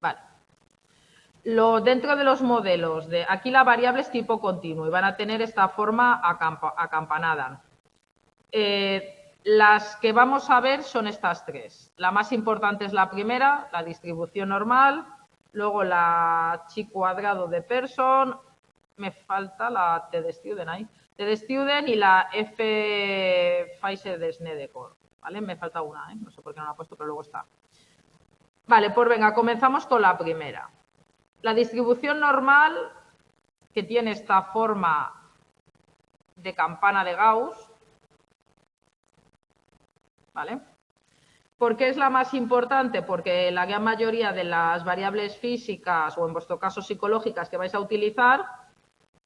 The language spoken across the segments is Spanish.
Vale. Dentro de los modelos, aquí la variable es tipo continuo y van a tener esta forma acampanada. Las que vamos a ver son estas tres. La más importante es la primera, la distribución normal, luego la chi cuadrado de Pearson, me falta la T de Student ahí, T de Student y la F Pfizer de Snedeker, ¿vale? Me falta una, no sé por qué no la he puesto, pero luego está. Vale, pues venga, comenzamos con la primera. La distribución normal, que tiene esta forma de campana de Gauss, ¿vale? ¿Por qué es la más importante? Porque la gran mayoría de las variables físicas o en vuestro caso psicológicas que vais a utilizar,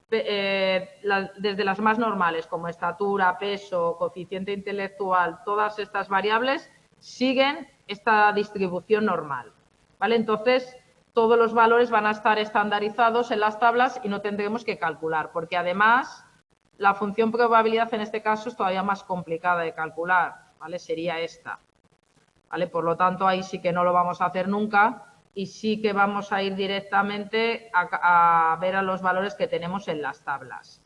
desde las más normales como estatura, peso, coeficiente intelectual, todas estas variables siguen esta distribución normal, ¿vale? Entonces, todos los valores van a estar estandarizados en las tablas y no tendremos que calcular, porque además la función probabilidad en este caso es todavía más complicada de calcular, ¿vale? Sería esta, ¿vale? Por lo tanto, ahí sí que no lo vamos a hacer nunca y sí que vamos a ir directamente a ver a los valores que tenemos en las tablas.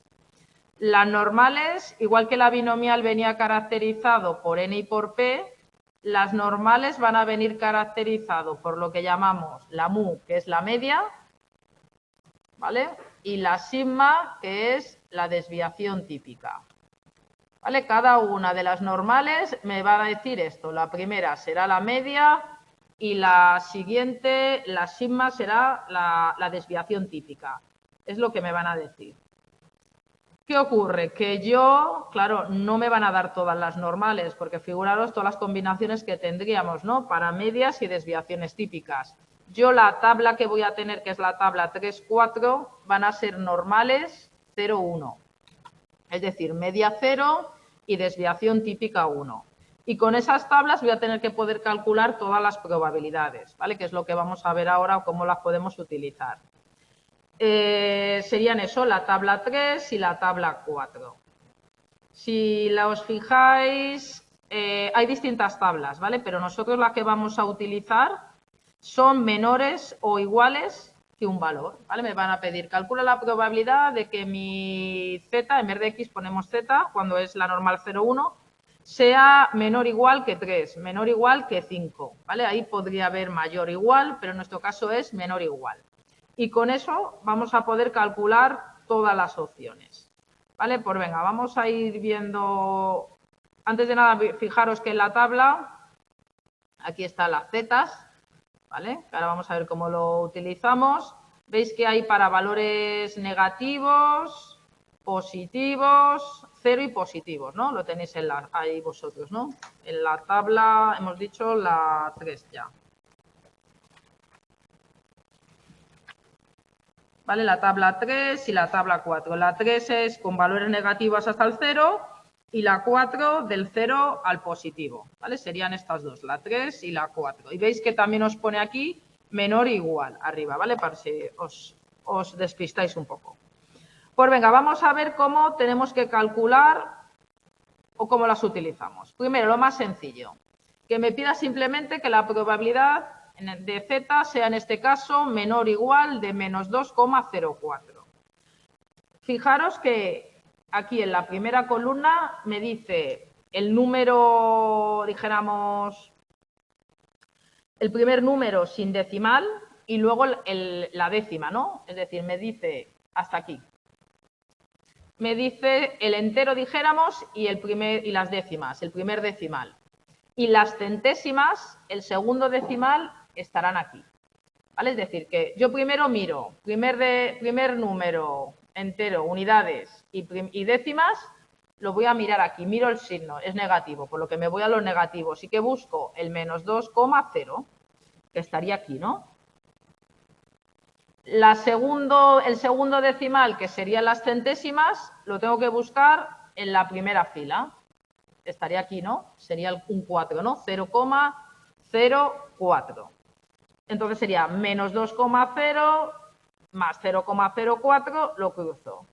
Las normales, igual que la binomial venía caracterizado por n y por p, las normales van a venir caracterizado por lo que llamamos la mu, que es la media, ¿vale? Y la sigma, que es la desviación típica. ¿Vale? Cada una de las normales me va a decir esto. La primera será la media y la siguiente, la sigma, será la desviación típica. Es lo que me van a decir. ¿Qué ocurre? Que yo, claro, no me van a dar todas las normales, porque figuraros todas las combinaciones que tendríamos, ¿no? Para medias y desviaciones típicas. Yo la tabla que voy a tener, que es la tabla 3, 4, van a ser normales 0, 1. Es decir, media 0 y desviación típica 1. Y con esas tablas voy a tener que poder calcular todas las probabilidades, ¿vale? Que es lo que vamos a ver ahora, cómo las podemos utilizar. Serían eso, la tabla 3 y la tabla 4. Si la os fijáis, hay distintas tablas, ¿vale? Pero nosotros la que vamos a utilizar son menores o iguales que un valor, ¿vale? Me van a pedir, calcula la probabilidad de que mi z, en vez de x ponemos z, cuando es la normal 0, 1, sea menor o igual que 3, menor o igual que 5, ¿vale? Ahí podría haber mayor o igual, pero en nuestro caso es menor o igual. Y con eso vamos a poder calcular todas las opciones, ¿vale? Pues venga, vamos a ir viendo, antes de nada, fijaros que en la tabla, aquí están las zetas, ¿vale? Ahora vamos a ver cómo lo utilizamos. Veis que hay para valores negativos, positivos, 0 y positivos, ¿no? Lo tenéis ahí vosotros, ¿no? En la tabla, hemos dicho la 3 ya. ¿Vale? La tabla 3 y la tabla 4. La 3 es con valores negativos hasta el 0 y la 4 del 0 al positivo, ¿vale? Serían estas dos, la 3 y la 4. Y veis que también os pone aquí menor o igual arriba, ¿vale? Para si os despistáis un poco. Pues venga, vamos a ver cómo tenemos que calcular o cómo las utilizamos. Primero, lo más sencillo, que me pida simplemente que la probabilidad de z sea en este caso menor o igual de menos 2,04. Fijaros que aquí en la primera columna me dice el número, dijéramos, el primer número sin decimal y luego la décima, ¿no? Es decir, me dice hasta aquí. Me dice el entero, dijéramos, y las décimas, el primer decimal. Y las centésimas, el segundo decimal, estarán aquí, ¿vale? Es decir, que yo primero miro primer número entero, unidades y décimas, lo voy a mirar aquí, miro el signo, es negativo, por lo que me voy a los negativos y que busco el menos 2,0, que estaría aquí, ¿no? El segundo decimal, que serían las centésimas, lo tengo que buscar en la primera fila. Estaría aquí, ¿no? Sería un 4, ¿no? 0,04. Entonces sería menos 2,0 más 0,04, lo cruzo.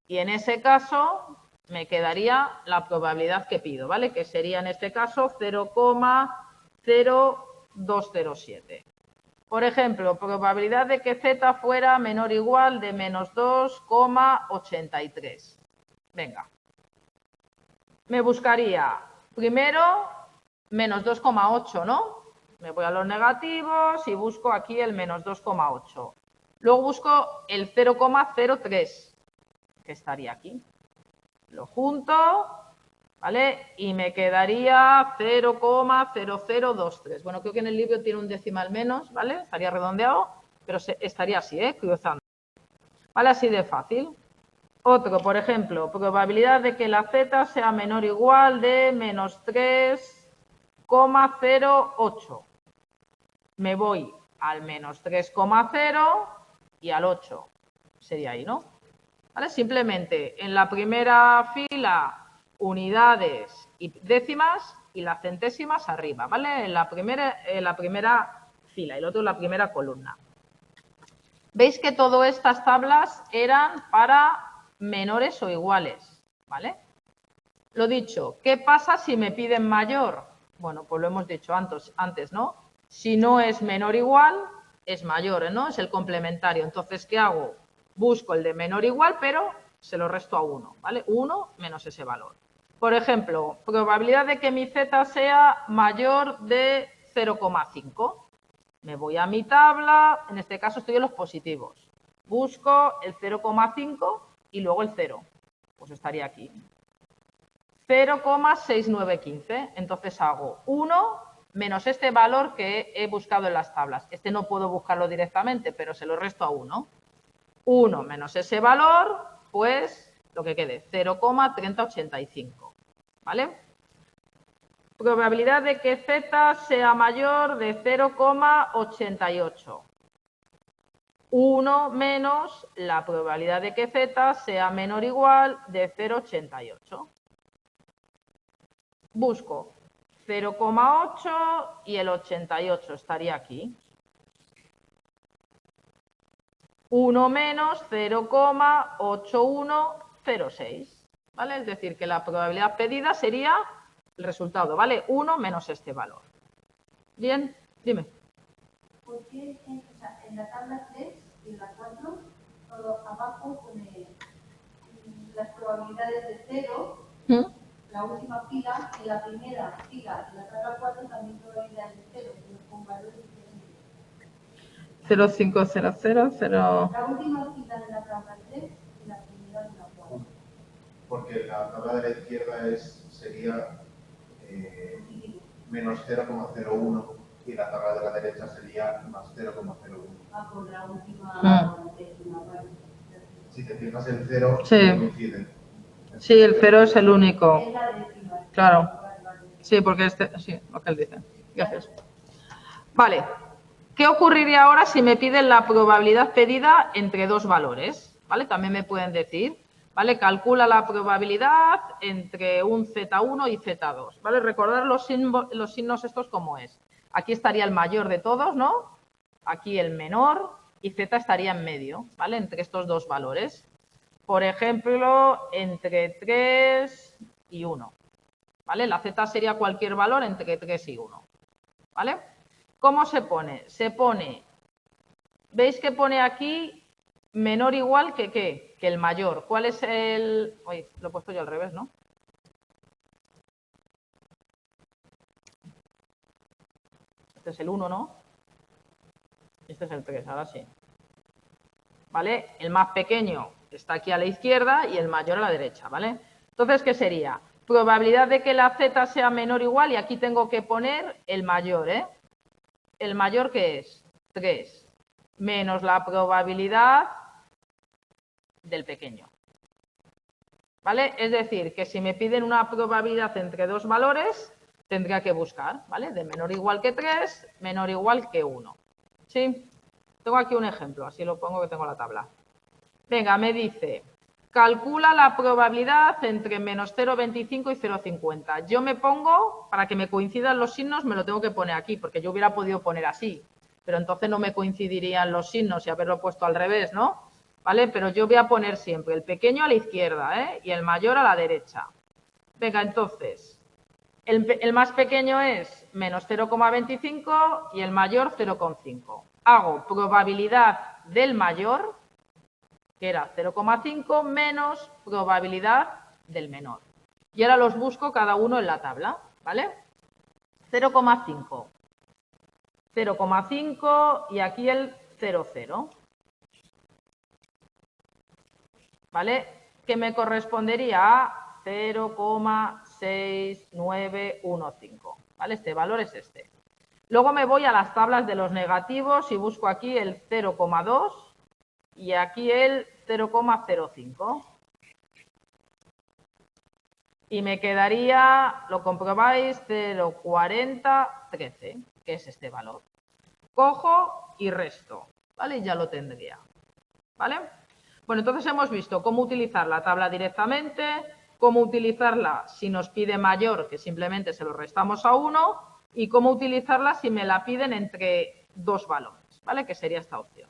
Y en ese caso me quedaría la probabilidad que pido, ¿vale? Que sería en este caso 0,0207. Por ejemplo, probabilidad de que z fuera menor o igual de menos 2,83. Venga. Me buscaría primero menos 2,8, ¿no? Me voy a los negativos y busco aquí el menos 2,8. Luego busco el 0,03, que estaría aquí. Lo junto, ¿vale? Y me quedaría 0,0023. Bueno, creo que en el libro tiene un decimal menos, ¿vale? Estaría redondeado, pero estaría así, cruzando. ¿Vale? Así de fácil. Otro, por ejemplo, probabilidad de que la z sea menor o igual de menos 3,08. Me voy al menos 3,0 y al 8. Sería ahí, ¿no? ¿Vale? Simplemente en la primera fila unidades y décimas y las centésimas arriba, ¿vale? En la primera fila y el otro en la primera columna. Veis que todas estas tablas eran para menores o iguales, ¿vale? Lo dicho, ¿qué pasa si me piden mayor? Bueno, pues lo hemos dicho antes, ¿no? Si no es menor o igual, es mayor, ¿no? Es el complementario. Entonces, ¿qué hago? Busco el de menor o igual, pero se lo resto a 1, ¿vale? 1 menos ese valor. Por ejemplo, probabilidad de que mi z sea mayor de 0,5. Me voy a mi tabla, en este caso estoy en los positivos. Busco el 0,5 y luego el 0. Pues estaría aquí. 0,6915. Entonces hago 1 menos este valor que he buscado en las tablas. Este no puedo buscarlo directamente, pero se lo resto a 1. 1 menos ese valor, pues lo que quede, 0,3085. ¿Vale? Probabilidad de que z sea mayor de 0,88. 1 menos la probabilidad de que z sea menor o igual de 0,88. Busco 0,8 y el 88 estaría aquí. 1 menos 0,8106. ¿Vale? Es decir, que la probabilidad pedida sería el resultado, ¿vale? 1 menos este valor. Bien, dime. ¿Por qué en la tabla 3 y en la 4, todo abajo pone las probabilidades de 0, la última fila, y la primera fila, en la tabla 4 también probabilidades de 0, pero con valores diferentes? 0,500, 0. La última fila de la tabla 3 y la primera de la 4. Porque la tabla de la izquierda sería menos 0,01 y la tabla de la derecha sería más 0,01. Ah, por la última décima. Si te fijas el 0, sí, coincide. Sí, el 0 es el único. Es la décima. Claro. Sí, porque sí, lo que él dice. Gracias. Vale. ¿Qué ocurriría ahora si me piden la probabilidad pedida entre dos valores? ¿Vale? También me pueden decir, ¿vale? Calcula la probabilidad entre un Z1 y Z2, ¿vale? Recordar los signos estos como es. Aquí estaría el mayor de todos, ¿no? Aquí el menor y Z estaría en medio, ¿vale? Entre estos dos valores. Por ejemplo, entre 3 y 1, ¿vale? La Z sería cualquier valor entre 3 y 1, ¿vale? ¿Cómo se pone? Se pone, ¿veis que pone aquí menor o igual que qué? Que el mayor. ¿Cuál es el...? Uy, lo he puesto yo al revés, ¿no? Este es el 1, ¿no? Este es el 3, ahora sí. ¿Vale? El más pequeño está aquí a la izquierda y el mayor a la derecha, ¿vale? Entonces, ¿qué sería? Probabilidad de que la Z sea menor o igual, y aquí tengo que poner el mayor, ¿eh? ¿El mayor qué es? 3. Menos la probabilidad del pequeño. ¿Vale? Es decir, que si me piden una probabilidad entre dos valores, tendría que buscar, ¿vale? De menor o igual que 3, menor o igual que 1. ¿Sí? Tengo aquí un ejemplo, así lo pongo que tengo la tabla. Venga, me dice, calcula la probabilidad entre menos 0,25 y 0,50. Yo me pongo, para que me coincidan los signos, me lo tengo que poner aquí, porque yo hubiera podido poner así, pero entonces no me coincidirían los signos y haberlo puesto al revés, ¿no? ¿Vale? Pero yo voy a poner siempre el pequeño a la izquierda, ¿eh? Y el mayor a la derecha. Venga, entonces, el más pequeño es menos 0,25 y el mayor 0,5. hago probabilidad del mayor, que era 0,5, menos probabilidad del menor. Y ahora los busco cada uno en la tabla, ¿vale? 0,5. 0,5 y aquí el 0,0. ¿Vale? Que me correspondería a 0,6915. ¿Vale? Este valor es este. Luego me voy a las tablas de los negativos y busco aquí el 0,2 y aquí el 0,05. Y me quedaría, lo comprobáis, 0,4013, que es este valor. Cojo y resto, ¿vale? Y ya lo tendría, ¿vale? Bueno, entonces hemos visto cómo utilizar la tabla directamente, cómo utilizarla si nos pide mayor, que simplemente se lo restamos a 1, y cómo utilizarla si me la piden entre dos valores, ¿vale? Que sería esta opción.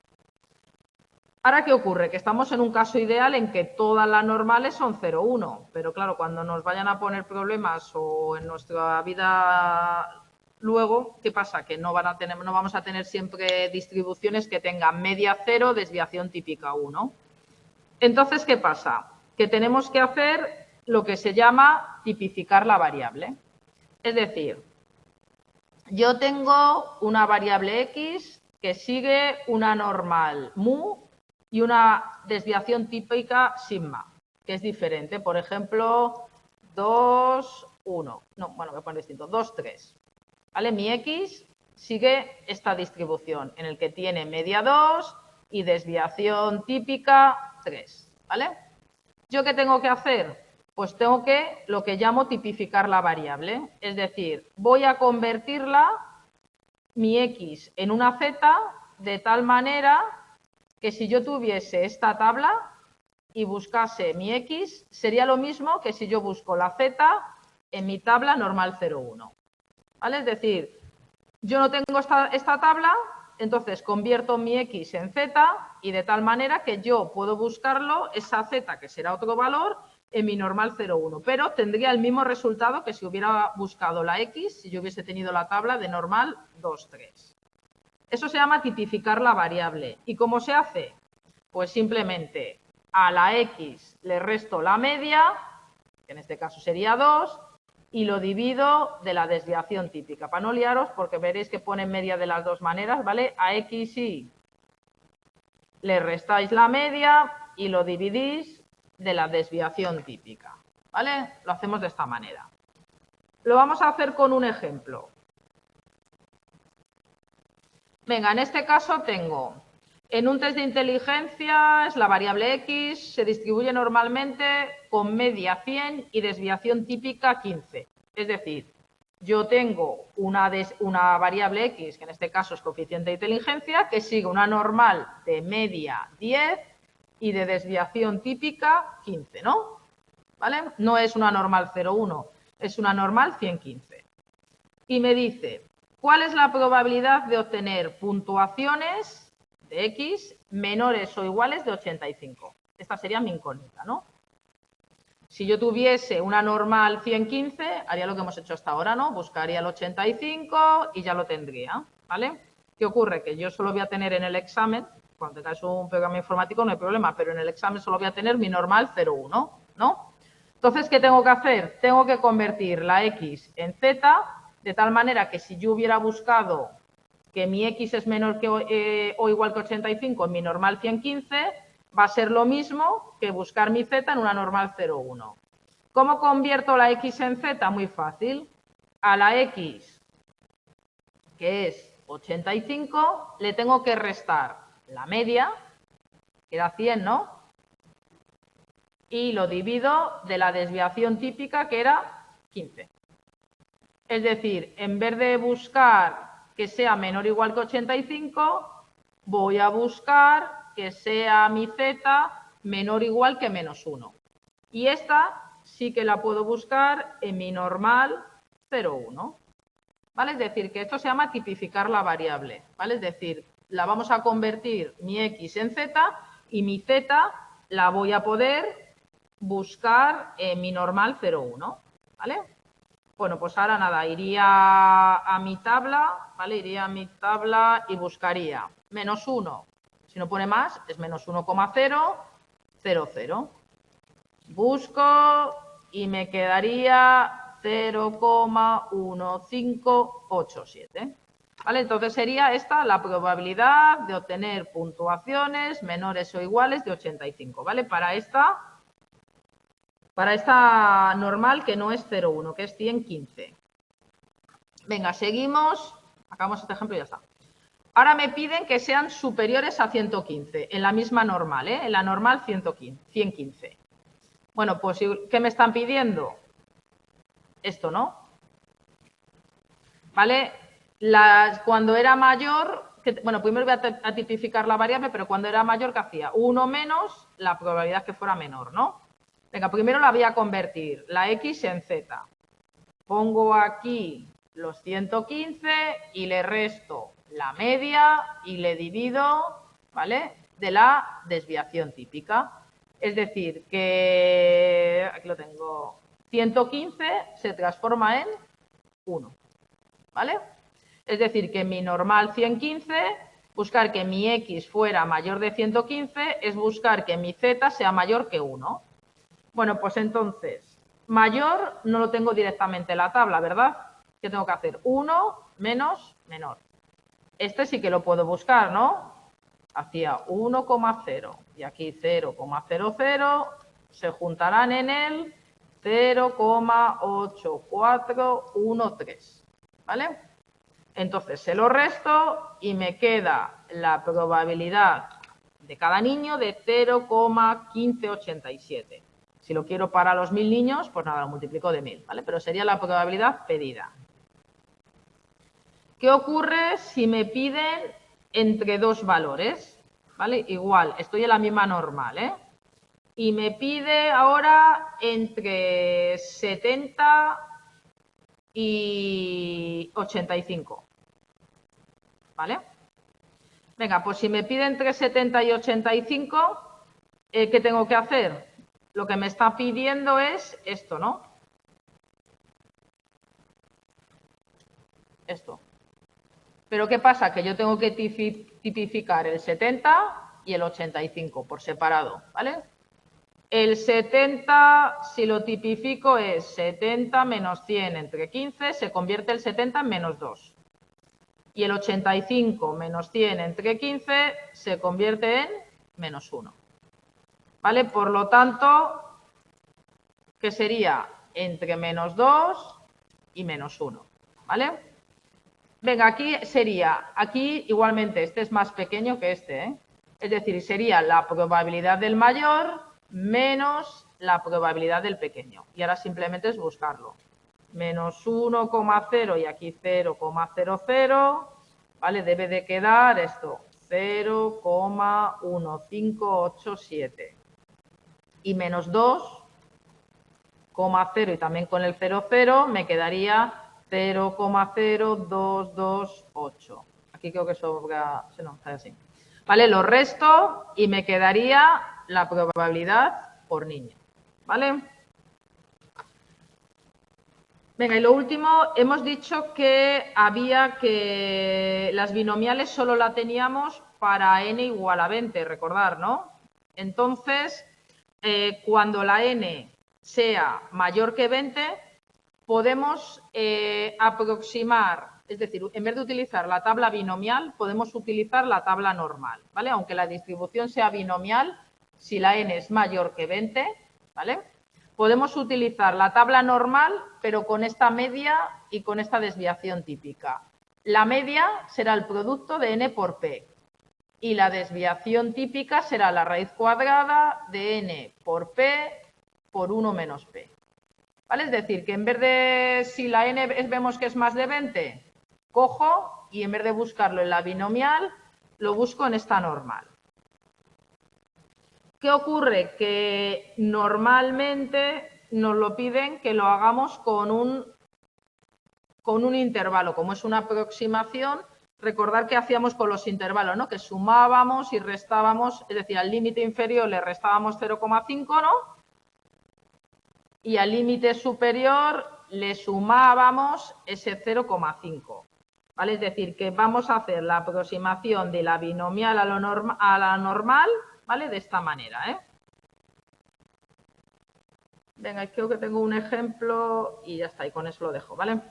Ahora, ¿qué ocurre? Que estamos en un caso ideal en que todas las normales son 0,1, pero claro, cuando nos vayan a poner problemas o en nuestra vida luego, ¿qué pasa? Que no vamos a tener siempre distribuciones que tengan media 0, desviación típica 1. Entonces, ¿qué pasa? Que tenemos que hacer lo que se llama tipificar la variable. Es decir, yo tengo una variable x que sigue una normal mu y una desviación típica sigma, que es diferente. Por ejemplo, 2, 1. No, bueno, voy a poner distinto. 2, 3. ¿Vale? Mi x sigue esta distribución en el que tiene media 2 y desviación típica 3. ¿Vale? ¿Yo qué tengo que hacer? Pues tengo que, lo que llamo tipificar la variable. Es decir, voy a convertirla, mi x, en una z, de tal manera que si yo tuviese esta tabla y buscase mi x, sería lo mismo que si yo busco la z en mi tabla normal 0,1. ¿Vale? Es decir, yo no tengo esta tabla, entonces convierto mi x en z y de tal manera que yo puedo buscarlo, esa z, que será otro valor, en mi normal 0,1. Pero tendría el mismo resultado que si hubiera buscado la x, si yo hubiese tenido la tabla de normal 2, 3. Eso se llama tipificar la variable. ¿Y cómo se hace? Pues simplemente a la x le resto la media, que en este caso sería 2, y lo divido de la desviación típica. Para no liaros, porque veréis que pone media de las dos maneras, ¿vale? A x y le restáis la media y lo dividís de la desviación típica, ¿vale? Lo hacemos de esta manera. Lo vamos a hacer con un ejemplo. Venga, en este caso tengo, en un test de inteligencia, es la variable x, se distribuye normalmente con media 100 y desviación típica 15. Es decir, yo tengo una variable x, que en este caso es coeficiente de inteligencia, que sigue una normal de media 10 y de desviación típica 15, ¿no? ¿Vale? No es una normal 0,1, es una normal 115. Y me dice, ¿cuál es la probabilidad de obtener puntuaciones de x menores o iguales de 85? Esta sería mi incógnita, ¿no? Si yo tuviese una normal 115, haría lo que hemos hecho hasta ahora, ¿no? Buscaría el 85 y ya lo tendría, ¿vale? ¿Qué ocurre? Que yo solo voy a tener en el examen, cuando tengáis un programa informático no hay problema, pero en el examen solo voy a tener mi normal 0,1, ¿no? Entonces, ¿qué tengo que hacer? Tengo que convertir la x en z, de tal manera que si yo hubiera buscado que mi x es menor que o igual que 85 en mi normal 115, va a ser lo mismo que buscar mi z en una normal 0,1. ¿Cómo convierto la x en z? Muy fácil. A la x, que es 85, le tengo que restar la media, que era 100, ¿no? Y lo divido de la desviación típica, que era 15. Es decir, en vez de buscar que sea menor o igual que 85, voy a buscar que sea mi z menor o igual que menos 1. Y esta sí que la puedo buscar en mi normal 0,1. ¿Vale? Es decir, que esto se llama tipificar la variable. ¿Vale? Es decir, la vamos a convertir mi x en z y mi z la voy a poder buscar en mi normal 0,1. ¿Vale? Bueno, pues ahora nada, iría a mi tabla, ¿vale? Iría a mi tabla y buscaría menos 1. Si no pone más, es menos 1,000. Busco y me quedaría 0,1587. ¿Vale? Entonces sería esta la probabilidad de obtener puntuaciones menores o iguales de 85. ¿Vale? Para esta normal que no es 0,1, que es 115. Venga, seguimos. Acabamos este ejemplo y ya está. Ahora me piden que sean superiores a 115, en la misma normal, ¿eh? En la normal 115. Bueno, pues, ¿qué me están pidiendo? Esto, ¿no? ¿Vale? Cuando era mayor, bueno, primero voy a tipificar la variable, pero cuando era mayor, ¿qué hacía? 1 menos la probabilidad que fuera menor, ¿no? Venga, primero la voy a convertir, la x en z. Pongo aquí los 115 y le resto la media y le divido, ¿vale? De la desviación típica. Es decir, que, aquí lo tengo, 115 se transforma en 1, ¿vale? Es decir, que mi normal 115, buscar que mi x fuera mayor de 115 es buscar que mi z sea mayor que 1. Bueno, pues entonces, mayor no lo tengo directamente en la tabla, ¿verdad? ¿Qué tengo que hacer? 1 menos menor. Este sí que lo puedo buscar, ¿no? Hacía 1,0 y aquí 0,00 se juntarán en el 0,8413, ¿vale? Entonces se lo resto y me queda la probabilidad de cada niño de 0,1587. Si lo quiero para los 1000 niños, pues nada, lo multiplico de 1000, ¿vale? Pero sería la probabilidad pedida. ¿Qué ocurre si me piden entre dos valores? ¿Vale? Igual, estoy en la misma normal, ¿eh? Y me pide ahora entre 70 y 85. ¿Vale? Venga, pues si me pide entre 70 y 85, ¿qué tengo que hacer? Lo que me está pidiendo es esto, ¿no? Esto. Pero ¿qué pasa? Que yo tengo que tipificar el 70 y el 85 por separado, ¿vale? El 70, si lo tipifico, es 70 menos 100 entre 15, se convierte el 70 en menos 2. Y el 85 menos 100 entre 15 se convierte en menos 1. ¿Vale? Por lo tanto, ¿qué sería? Entre menos 2 y menos 1. ¿Vale? Venga, aquí igualmente, este es más pequeño que este, ¿eh? Es decir, sería la probabilidad del mayor menos la probabilidad del pequeño. Y ahora simplemente es buscarlo. Menos 1,0 y aquí 0,00, ¿vale? Debe de quedar esto, 0,1587. Y menos 2,0 y también con el 00 me quedaría 0,0228. Aquí creo que sobra, no, está así. ¿Vale? Lo resto y me quedaría la probabilidad por niño. ¿Vale? Venga, y lo último, hemos dicho que las binomiales solo la teníamos para n igual a 20, recordar, ¿no? Entonces, cuando la n sea mayor que 20, podemos aproximar, es decir, en vez de utilizar la tabla binomial, podemos utilizar la tabla normal, ¿vale? Aunque la distribución sea binomial, si la n es mayor que 20, ¿vale? Podemos utilizar la tabla normal, pero con esta media y con esta desviación típica. La media será el producto de n por p y la desviación típica será la raíz cuadrada de n por p por 1 menos p. ¿Vale? Es decir, que en vez de, si la n vemos que es más de 20, cojo y en vez de buscarlo en la binomial, lo busco en esta normal. ¿Qué ocurre? Que normalmente nos lo piden que lo hagamos con un intervalo. Como es una aproximación, recordar que hacíamos con los intervalos, ¿no? Que sumábamos y restábamos, es decir, al límite inferior le restábamos 0,5, ¿no? Y al límite superior le sumábamos ese 0,5. ¿Vale? Es decir, que vamos a hacer la aproximación de la binomial a la normal, ¿vale? De esta manera, ¿eh? Venga, creo que tengo un ejemplo y ya está, y con eso lo dejo, ¿vale?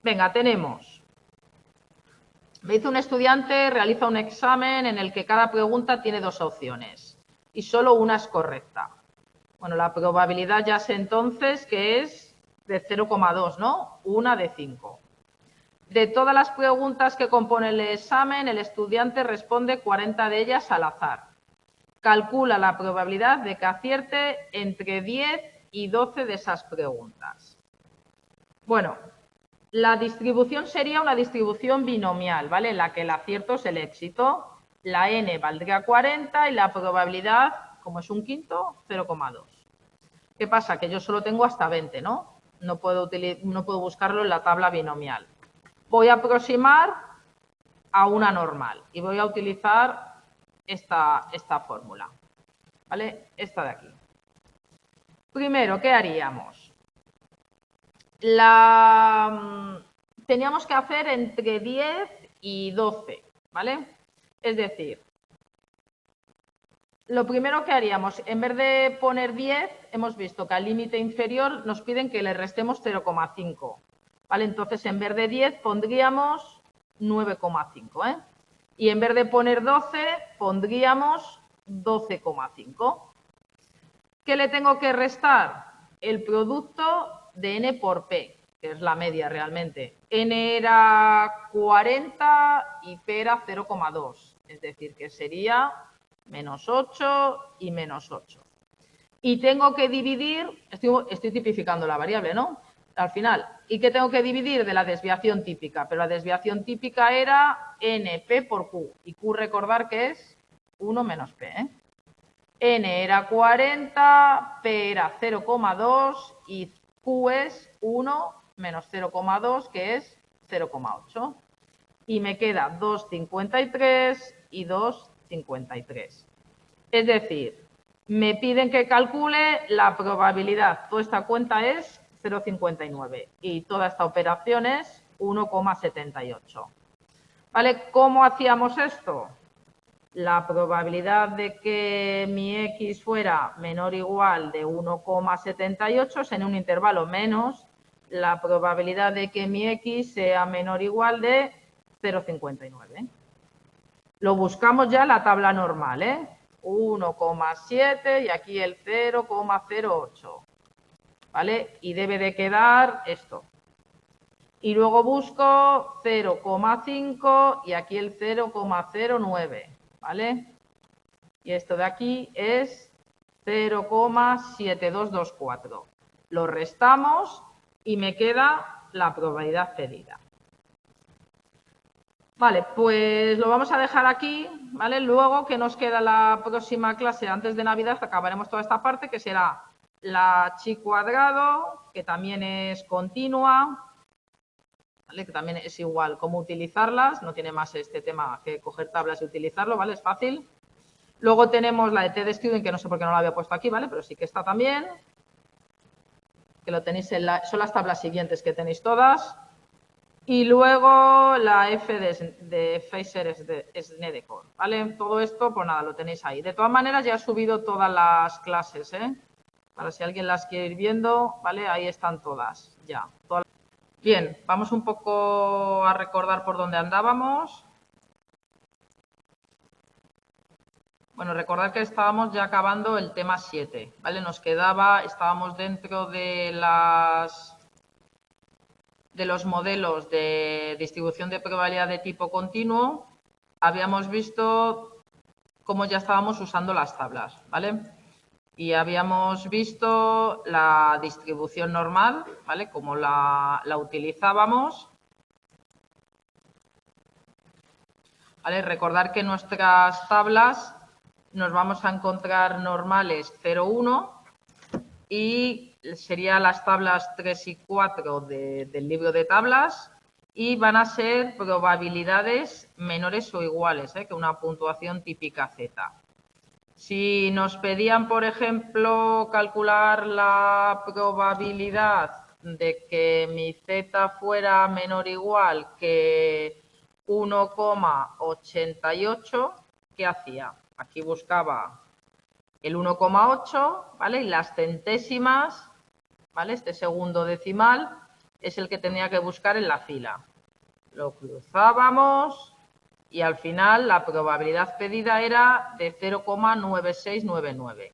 Venga, tenemos. Me dice un estudiante, realiza un examen en el que cada pregunta tiene 2 opciones y solo una es correcta. Bueno, la probabilidad ya sé entonces que es de 0,2, ¿no? Una de 5. De todas las preguntas que componen el examen, el estudiante responde 40 de ellas al azar. Calcula la probabilidad de que acierte entre 10 y 12 de esas preguntas. Bueno, la distribución sería una distribución binomial, ¿vale? En la que el acierto es el éxito. La n valdría 40 y la probabilidad, como es un quinto, 0,2. ¿Qué pasa? Que yo solo tengo hasta 20, ¿no? No puedo buscarlo en la tabla binomial. Voy a aproximar a una normal y voy a utilizar esta fórmula, ¿vale? Esta de aquí. Primero, ¿qué haríamos? Teníamos que hacer entre 10 y 12, ¿vale? Es decir, lo primero que haríamos, en vez de poner 10, hemos visto que al límite inferior nos piden que le restemos 0,5. ¿Vale? Entonces, en vez de 10 pondríamos 9,5, ¿eh? Y en vez de poner 12, pondríamos 12,5. ¿Qué le tengo que restar? El producto de n por p, que es la media realmente. N era 40 y p era 0,2. Es decir, que sería menos 8 y menos 8. Y tengo que dividir, estoy tipificando la variable, ¿no? Al final. ¿Y qué tengo que dividir? De la desviación típica. Pero la desviación típica era np por q. Y q recordar que es 1 menos p, ¿eh? N era 40, P era 0,2 y Q es 1 menos 0,2, que es 0,8. Y me queda 2,53 y 2,53. Es decir, me piden que calcule la probabilidad. Toda esta cuenta es 0,59 y toda esta operación es 1,78. ¿Vale? ¿Cómo hacíamos esto? La probabilidad de que mi X fuera menor o igual de 1,78 es en un intervalo menos la probabilidad de que mi X sea menor o igual de 0,59. Lo buscamos ya en la tabla normal, ¿eh? 1,7 y aquí el 0,08. ¿Vale? Y debe de quedar esto. Y luego busco 0,5 y aquí el 0,09. ¿Vale? Y esto de aquí es 0,7224. Lo restamos y me queda la probabilidad cedida. Vale, pues lo vamos a dejar aquí, ¿vale? Luego, que nos queda la próxima clase antes de Navidad, acabaremos toda esta parte, que será la chi cuadrado, que también es continua, ¿vale? Que también es igual cómo utilizarlas, no tiene más este tema que coger tablas y utilizarlo, ¿vale? Es fácil. Luego tenemos la de TDStudent, que no sé por qué no la había puesto aquí, ¿vale? Pero sí que está también. Que lo tenéis son las tablas siguientes que tenéis todas. Y luego la F de Pfizer-Snedecor, ¿vale? Todo esto, pues nada, lo tenéis ahí. De todas maneras, ya he subido todas las clases, ¿eh? Para si alguien las quiere ir viendo, ¿vale? Ahí están todas, ya. Bien, vamos un poco a recordar por dónde andábamos. Bueno, recordad que estábamos ya acabando el tema 7, ¿vale? Nos quedaba, estábamos dentro de los modelos de distribución de probabilidad de tipo continuo. Habíamos visto cómo ya estábamos usando las tablas, ¿vale? Y habíamos visto la distribución normal, ¿vale? Cómo la utilizábamos. ¿Vale? Recordar que nuestras tablas nos vamos a encontrar normales 0, 1 y serían las tablas 3 y 4 del libro de tablas y van a ser probabilidades menores o iguales que una puntuación típica Z. Si nos pedían, por ejemplo, calcular la probabilidad de que mi z fuera menor o igual que 1,88, ¿qué hacía? Aquí buscaba el 1,8, ¿vale? Y las centésimas, ¿vale? Este segundo decimal es el que tenía que buscar en la fila. Lo cruzábamos y al final la probabilidad pedida era de 0,9699.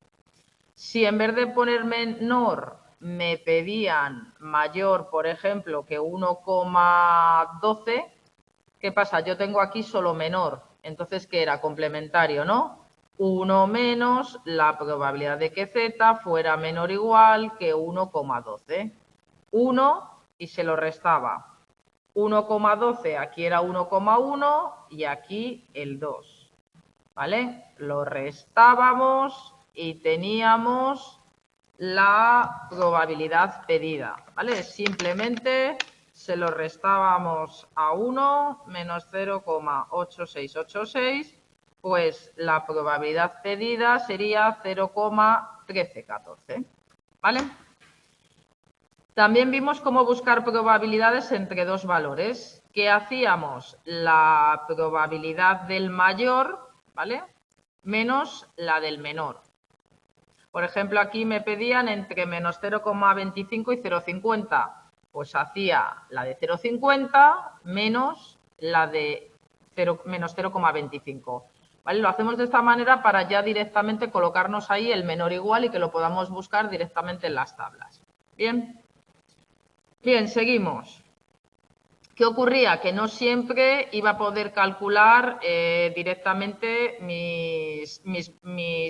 Si en vez de poner menor me pedían mayor, por ejemplo, que 1,12, ¿qué pasa? Yo tengo aquí solo menor. Entonces, ¿qué era? Complementario, ¿no? 1 menos la probabilidad de que z fuera menor o igual que 1,12. 1 y se lo restaba. 1,12 aquí era 1,1 y aquí el 2. ¿Vale? Lo restábamos y teníamos la probabilidad pedida. ¿Vale? Simplemente se lo restábamos a 1 menos 0,8686, pues la probabilidad pedida sería 0,1314. ¿Vale? También vimos cómo buscar probabilidades entre dos valores. ¿Qué hacíamos? La probabilidad del mayor, ¿vale? Menos la del menor. Por ejemplo, aquí me pedían entre menos 0,25 y 0,50. Pues hacía la de 0,50 menos la de menos 0,25. ¿Vale? Lo hacemos de esta manera para ya directamente colocarnos ahí el menor igual y que lo podamos buscar directamente en las tablas. Bien. Bien, seguimos. ¿Qué ocurría? Que no siempre iba a poder calcular directamente mis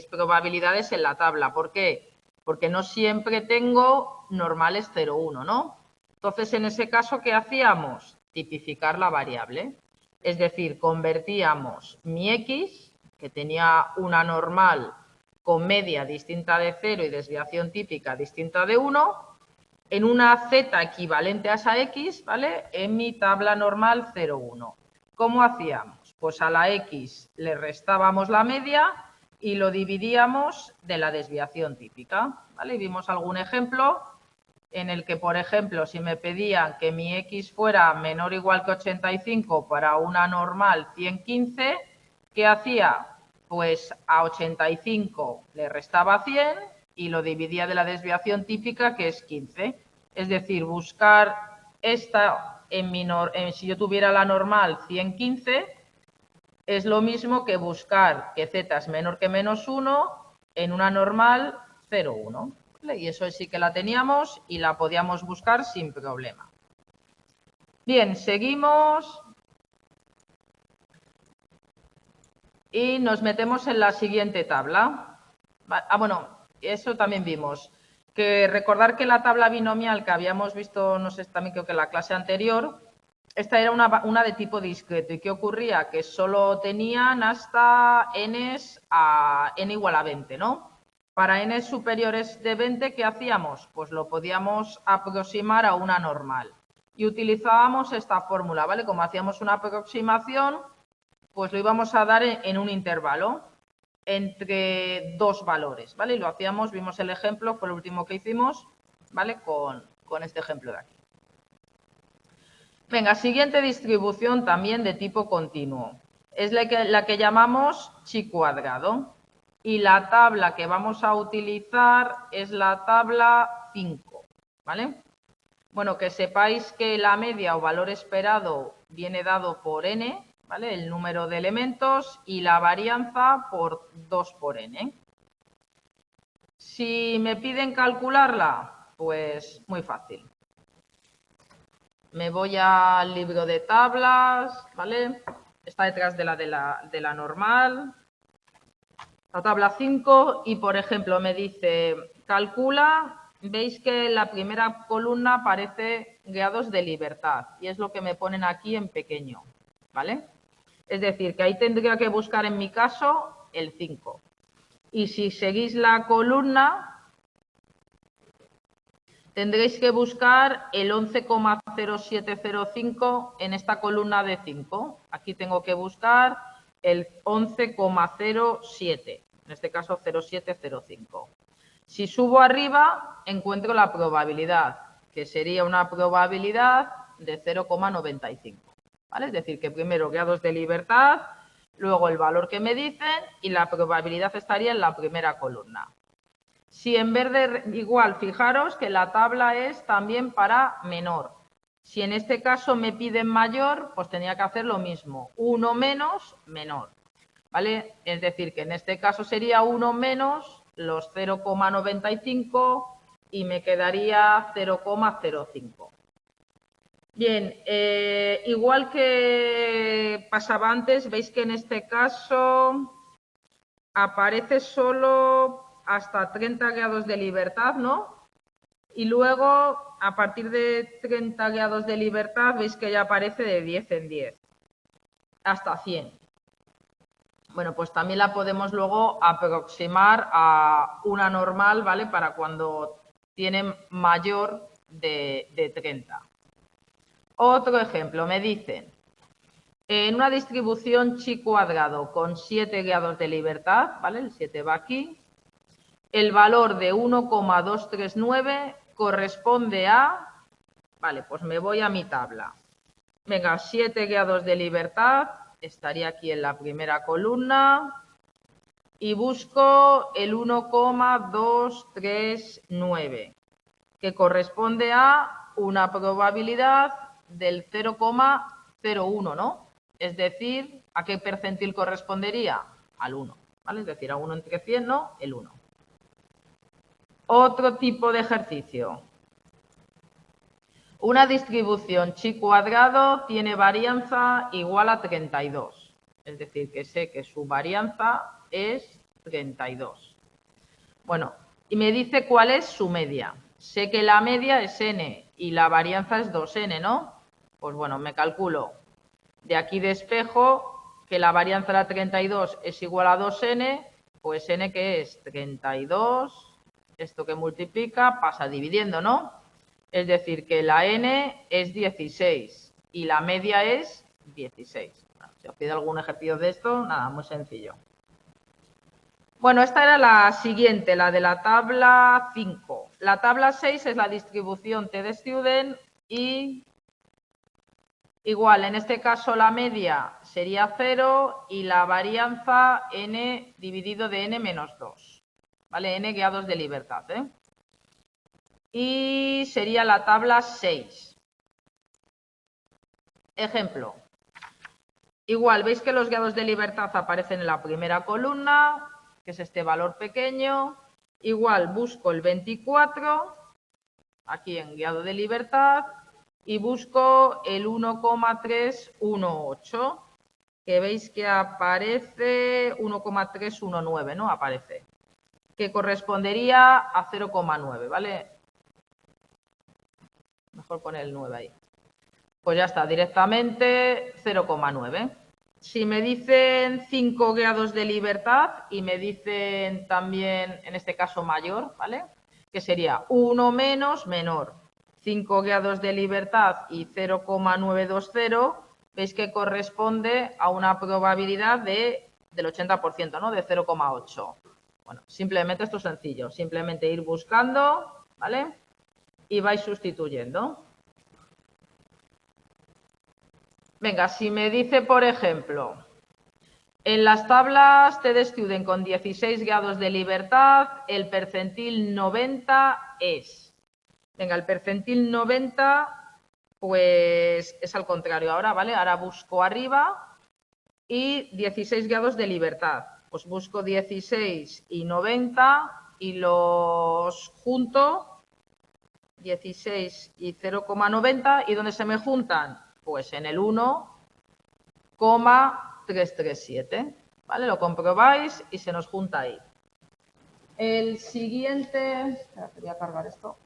probabilidades en la tabla. ¿Por qué? Porque no siempre tengo normales 0,1, ¿no? Entonces, en ese caso, ¿qué hacíamos? Tipificar la variable. Es decir, convertíamos mi x, que tenía una normal con media distinta de 0 y desviación típica distinta de 1, en una z equivalente a esa x, ¿vale? En mi tabla normal 0,1. ¿Cómo hacíamos? Pues a la x le restábamos la media y lo dividíamos de la desviación típica, ¿vale? Y vimos algún ejemplo en el que, por ejemplo, si me pedían que mi x fuera menor o igual que 85 para una normal 115, ¿qué hacía? Pues a 85 le restaba 100 y lo dividía de la desviación típica, que es 15. Es decir, buscar esta si yo tuviera la normal 115, es lo mismo que buscar que z es menor que menos 1 en una normal 0,1. ¿Vale? Y eso sí que la teníamos y la podíamos buscar sin problema. Bien, seguimos. Y nos metemos en la siguiente tabla. Bueno, eso también vimos. Que recordar que la tabla binomial que habíamos visto, no sé, también creo que en la clase anterior, esta era una de tipo discreto. ¿Y qué ocurría? Que solo tenían hasta n a n igual a 20, ¿no? Para n superiores de 20, ¿qué hacíamos? Pues lo podíamos aproximar a una normal. Y utilizábamos esta fórmula, ¿vale? Como hacíamos una aproximación, pues lo íbamos a dar en un intervalo entre dos valores, ¿vale? Y lo hacíamos, vimos el ejemplo, fue el último que hicimos, ¿vale? Con este ejemplo de aquí. Venga, siguiente distribución también de tipo continuo. Es la que llamamos chi cuadrado. Y la tabla que vamos a utilizar es la tabla 5, ¿vale? Bueno, que sepáis que la media o valor esperado viene dado por n, ¿vale? El número de elementos, y la varianza por 2 por n. Si me piden calcularla, pues muy fácil. Me voy al libro de tablas, ¿vale? Está detrás de la normal. La tabla 5 y, por ejemplo, me dice, calcula, veis que la primera columna aparece grados de libertad y es lo que me ponen aquí en pequeño, ¿vale? Es decir, que ahí tendría que buscar en mi caso el 5. Y si seguís la columna, tendréis que buscar el 11,0705 en esta columna de 5. Aquí tengo que buscar el 11,07, en este caso 0705. Si subo arriba, encuentro la probabilidad. que sería una probabilidad de 0,95. ¿Vale? Es decir, que primero grados de libertad, luego el valor que me dicen y la probabilidad estaría en la primera columna. Si en vez de igual, fijaros que la tabla es también para menor. Si en este caso me piden mayor, pues tenía que hacer lo mismo. 1 menos menor. ¿Vale? Es decir, que en este caso sería 1 menos los 0,95 y me quedaría 0,05. Bien, igual que pasaba antes, veis que en este caso aparece solo hasta 30 grados de libertad, ¿no? Y luego, a partir de 30 grados de libertad, veis que ya aparece de 10 en 10, hasta 100. Bueno, pues también la podemos luego aproximar a una normal, ¿vale? Para cuando tienen mayor de 30. Otro ejemplo, me dicen, en una distribución chi cuadrado con 7 grados de libertad, ¿vale? El 7 va aquí. El valor de 1,239 corresponde a... Vale, pues me voy a mi tabla. Venga, 7 grados de libertad, estaría aquí en la primera columna. Y busco el 1,239, que corresponde a una probabilidad del 0,01, ¿no? Es decir, ¿a qué percentil correspondería? Al 1, ¿vale? Es decir, a 1 entre 100, ¿no? El 1. Otro tipo de ejercicio. Una distribución chi cuadrado tiene varianza igual a 32. Es decir, que sé que su varianza es 32. Bueno, y me dice cuál es su media. Sé que la media es n y la varianza es 2n, ¿no? Pues bueno, me calculo de aquí despejo que la varianza de la 32 es igual a 2n, pues n que es 32, esto que multiplica pasa dividiendo, ¿no? Es decir, que la n es 16 y la media es 16. Bueno, si os pide algún ejercicio de esto, nada, muy sencillo. Bueno, esta era la siguiente, la de la tabla 5. La tabla 6 es la distribución T de Student y igual, en este caso la media sería 0 y la varianza n dividido de n menos 2. ¿Vale? N grados de libertad, ¿eh? Y sería la tabla 6. Ejemplo. Igual, veis que los grados de libertad aparecen en la primera columna, que es este valor pequeño. Igual busco el 24, aquí en grado de libertad, y busco el 1,318, que veis que aparece 1,319, ¿no? Aparece, que correspondería a 0,9, ¿vale? Mejor poner el 9 ahí. Pues ya está, directamente 0,9. Si me dicen 5 grados de libertad y me dicen también, en este caso, mayor, ¿vale? Que sería 1 menos menor. 5 grados de libertad y 0,920, veis que corresponde a una probabilidad del 80%, ¿no? De 0,8. Bueno, simplemente esto es sencillo. Simplemente ir buscando, ¿vale? Y vais sustituyendo. Venga, si me dice, por ejemplo, en las tablas T de Student con 16 grados de libertad, el percentil 90 es. Venga, el percentil 90, pues es al contrario ahora, ¿vale? Ahora busco arriba y 16 grados de libertad. Pues busco 16 y 90 y los junto, 16 y 0,90. ¿Y dónde se me juntan? Pues en el 1,337, ¿vale? Lo comprobáis y se nos junta ahí. El siguiente... Espera, voy a cargar esto.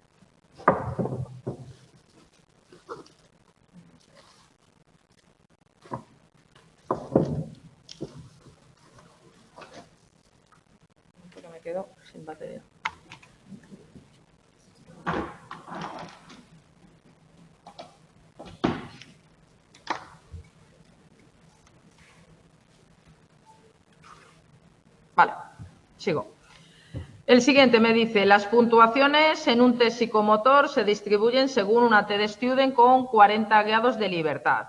Porque me quedo sin batería. Vale, sigo. El siguiente me dice, las puntuaciones en un test psicomotor se distribuyen según una TED Student con 40 grados de libertad.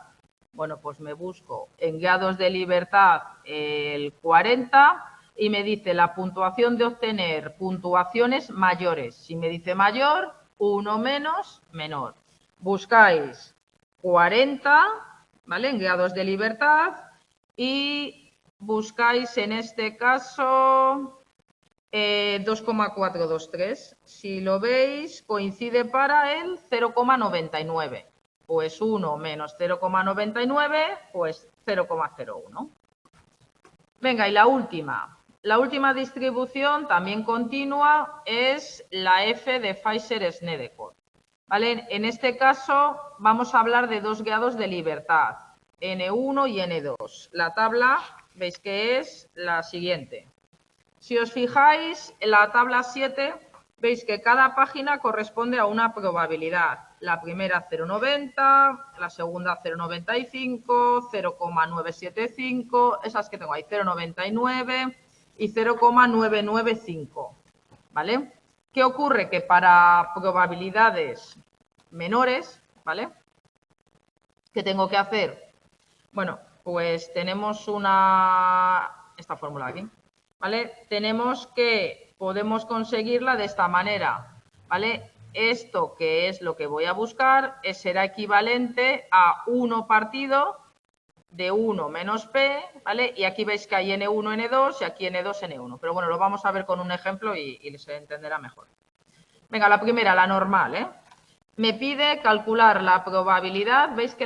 Bueno, pues me busco en grados de libertad el 40 y me dice la puntuación de obtener puntuaciones mayores. Si me dice mayor, 1 menos, menor. Buscáis 40, ¿vale? En grados de libertad y buscáis en este caso 2,423. Si lo veis, coincide para el 0,99. Pues 1 menos 0,99, pues 0,01. Venga, y la última. La última distribución, también continua, es la F de Pfizer-Snedecor. ¿Vale? En este caso vamos a hablar de 2 grados de libertad, N1 y N2. La tabla, veis que es la siguiente. Si os fijáis, en la tabla 7, veis que cada página corresponde a una probabilidad. La primera 0,90, la segunda 0,95, 0,975, esas que tengo ahí, 0,99 y 0,995. ¿Vale? ¿Qué ocurre? Que para probabilidades menores, ¿vale? ¿Qué tengo que hacer? Bueno, pues tenemos esta fórmula aquí. ¿Vale? Tenemos que podemos conseguirla de esta manera, ¿vale? Esto, que es lo que voy a buscar, será equivalente a 1 partido de 1 menos P, ¿vale? Y aquí veis que hay N1, N2 y aquí N2, N1. Pero bueno, lo vamos a ver con un ejemplo y se entenderá mejor. Venga, la primera, la normal, ¿eh? Me pide calcular la probabilidad, veis que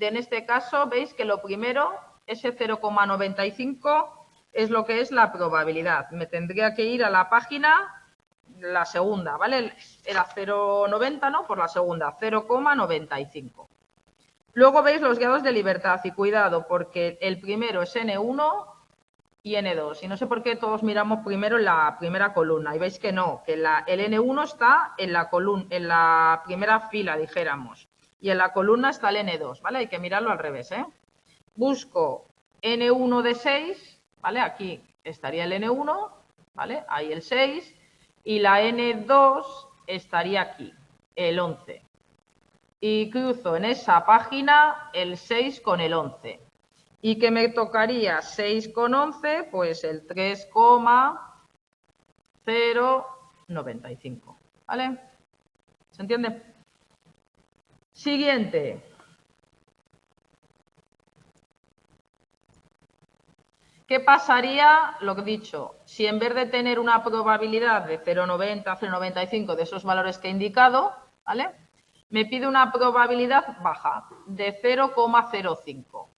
en este caso, veis que lo primero, ese 0,95 es lo que es la probabilidad. Me tendría que ir a la página, la segunda, ¿vale? Era 0,90, ¿no? Por la segunda, 0,95. Luego veis los grados de libertad y cuidado porque el primero es N1 y N2. Y no sé por qué todos miramos primero en la primera columna y veis que no, que el N1 está en la primera fila, dijéramos, y en la columna está el N2, ¿vale? Hay que mirarlo al revés, ¿eh? Busco N1 de 6, ¿vale? Aquí estaría el N1, ¿vale? Ahí el 6, y la N2 estaría aquí, el 11. Y cruzo en esa página el 6 con el 11. ¿Y que me tocaría? 6 con 11, pues el 3,095. ¿Vale? ¿Se entiende? Siguiente. ¿Qué pasaría, lo que he dicho, si en vez de tener una probabilidad de 0,90, 0,95 de esos valores que he indicado, ¿vale? Me pide una probabilidad baja de 0,05.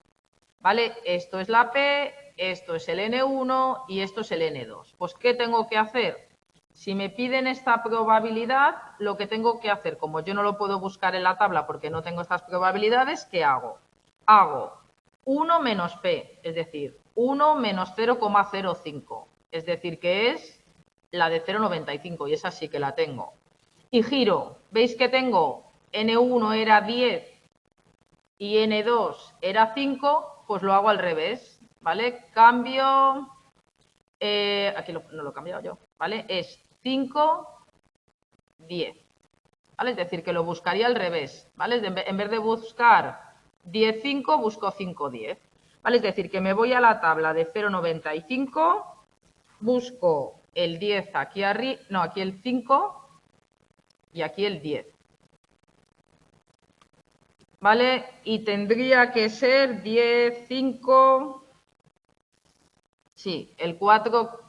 ¿Vale? Esto es la P, esto es el N1 y esto es el N2. Pues, ¿qué tengo que hacer? Si me piden esta probabilidad, lo que tengo que hacer, como yo no lo puedo buscar en la tabla porque no tengo estas probabilidades, ¿qué hago? Hago 1 menos P, es decir, 1 menos 0,05, es decir, que es la de 0,95 y esa sí que la tengo. Y giro, ¿veis que tengo N1 era 10 y N2 era 5? Pues lo hago al revés, ¿vale? Cambio, aquí no lo he cambiado yo, ¿vale? Es 5, 10, ¿vale? Es decir, que lo buscaría al revés, ¿vale? En vez de buscar 10, 5, busco 5, 10, ¿vale? Es decir, que me voy a la tabla de 0,95, busco el 10 aquí arriba, no, aquí el 5 y aquí el 10. ¿Vale? Y tendría que ser 10, 5... Sí, el 4...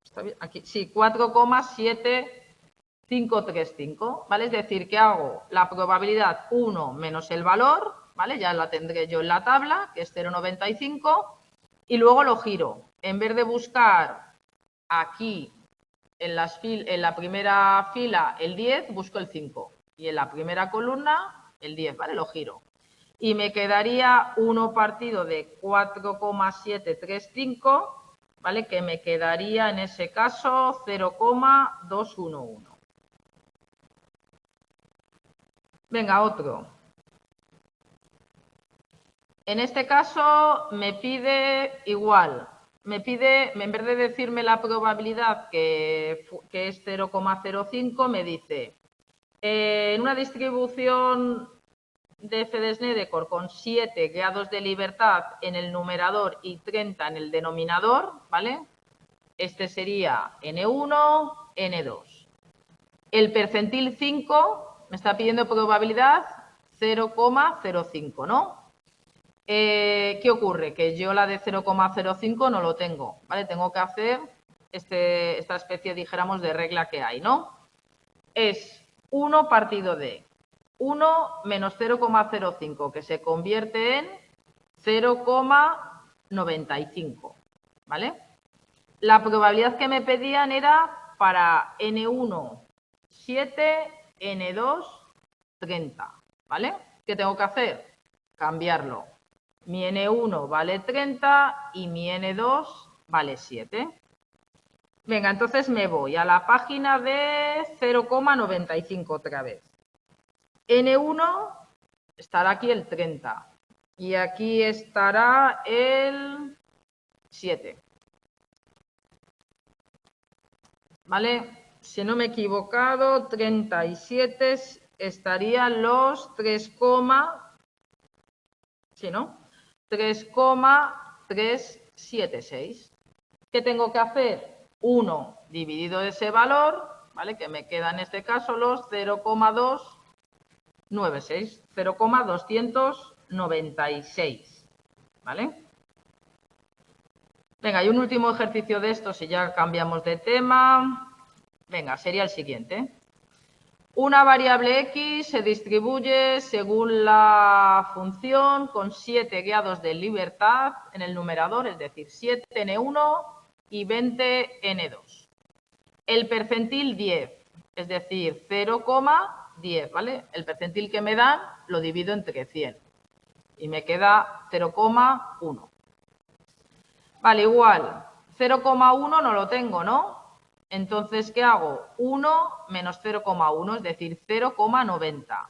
¿Está bien? Aquí, sí, 4,7535, ¿vale? Es decir, que hago la probabilidad 1 menos el valor, ¿vale? Ya la tendré yo en la tabla, que es 0,95, y luego lo giro. En vez de buscar aquí en la primera fila el 10, busco el 5. Y en la primera columna el 10, ¿vale? Lo giro. Y me quedaría 1 partido de 4,735, ¿vale? Que me quedaría en ese caso 0,211. Venga, otro. En este caso me pide igual, me pide, en vez de decirme la probabilidad que es 0,05, me dice, en una distribución de Fedesnedeker con 7 grados de libertad en el numerador y 30 en el denominador, ¿vale? Este sería N1, N2. El percentil 5 me está pidiendo probabilidad 0,05, ¿no? ¿Qué ocurre? Que yo la de 0,05 no lo tengo, ¿vale? Tengo que hacer esta especie, dijéramos, de regla que hay, ¿no? Es 1 partido de 1 menos 0,05, que se convierte en 0,95, ¿vale? La probabilidad que me pedían era para N1, 7, N2, 30, ¿vale? ¿Qué tengo que hacer? Cambiarlo. Mi N1 vale 30 y mi N2 vale 7. Venga, entonces me voy a la página de 0,95 otra vez. N1 estará aquí el 30 y aquí estará el 7. ¿Vale? Si no me he equivocado, 37 estarían los 3, ¿sí, no? 3,376. ¿Qué tengo que hacer? 1 dividido ese valor, ¿vale? Que me queda en este caso los 0,296, 0,296, ¿vale? Venga, y un último ejercicio de estos y ya cambiamos de tema. Venga, sería el siguiente. Una variable x se distribuye según la función con 7 grados de libertad en el numerador, es decir, 7n1 y 20n2. El percentil 10, es decir, 0,10, ¿vale? El percentil que me dan lo divido entre 100 y me queda 0,1. Vale, igual, 0,1 no lo tengo, ¿no? Entonces, ¿qué hago? 1 menos 0,1, es decir, 0,90.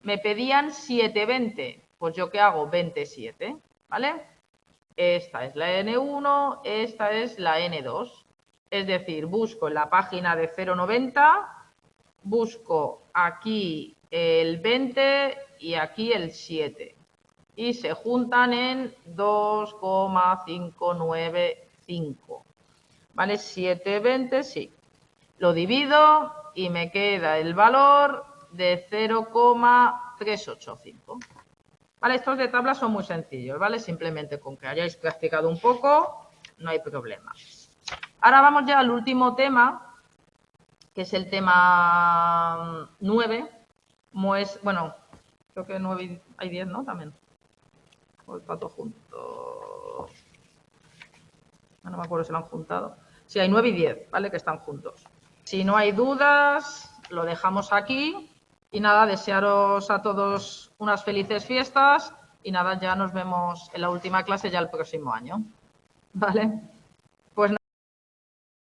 Me pedían 7,20. Pues yo, ¿qué hago? 27, ¿vale? Esta es la N1, esta es la N2. Es decir, busco en la página de 0,90, busco aquí el 20 y aquí el 7. Y se juntan en 2,595. ¿Vale? 7,20, sí. Lo divido y me queda el valor de 0,385. ¿Vale? Estos de tabla son muy sencillos, ¿vale? Simplemente con que hayáis practicado un poco, no hay problema. Ahora vamos ya al último tema, que es el tema 9. Bueno, creo que 9 hay 10, ¿no? También. O está todo junto. No me acuerdo si lo han juntado. Sí, hay 9 y 10, ¿vale? Que están juntos. Si no hay dudas, lo dejamos aquí. Y nada, desearos a todos unas felices fiestas. Y nada, ya nos vemos en la última clase ya el próximo año. ¿Vale?